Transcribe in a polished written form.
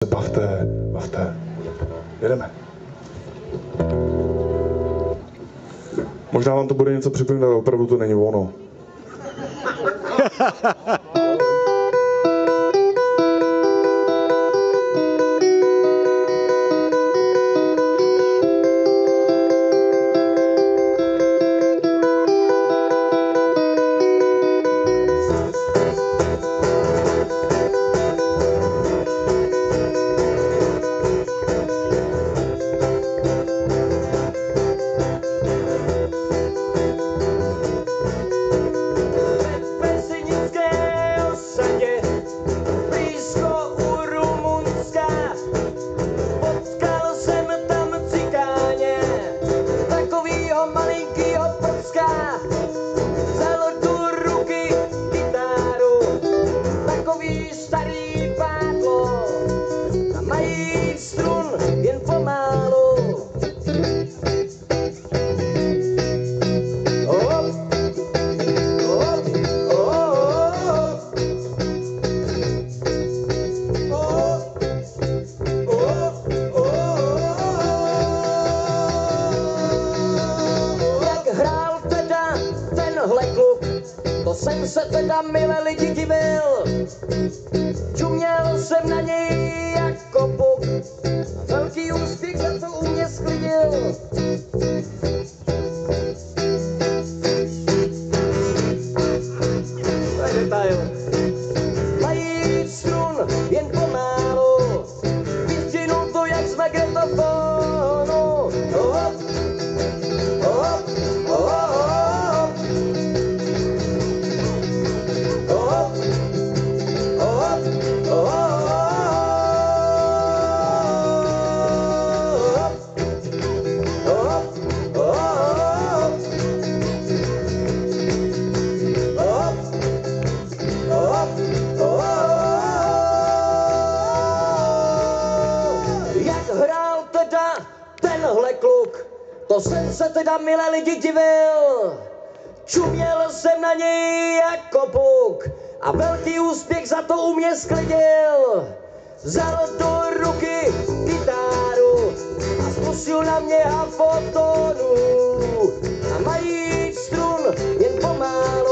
Bavte, bavte. Jedeme. Možná vám to bude něco připomínat, ale opravdu to není ono. To jsem se teda milé lidi divil, čuměl jsem na něj jako buk, velký úspěch za to u mě sklidil. To je detail. Mají strun jen pomálu, vyzdřinul to jak z magnetofonu. Hop, hop, hop. Tenhle kluk, to jsem se teda milé lidi divil, čuměl jsem na něj jako puk a velký úspěch za to u mě sklidil. Vzal do ruky kytáru a zkusil na mě a fotonu a mají strun jen pomálu.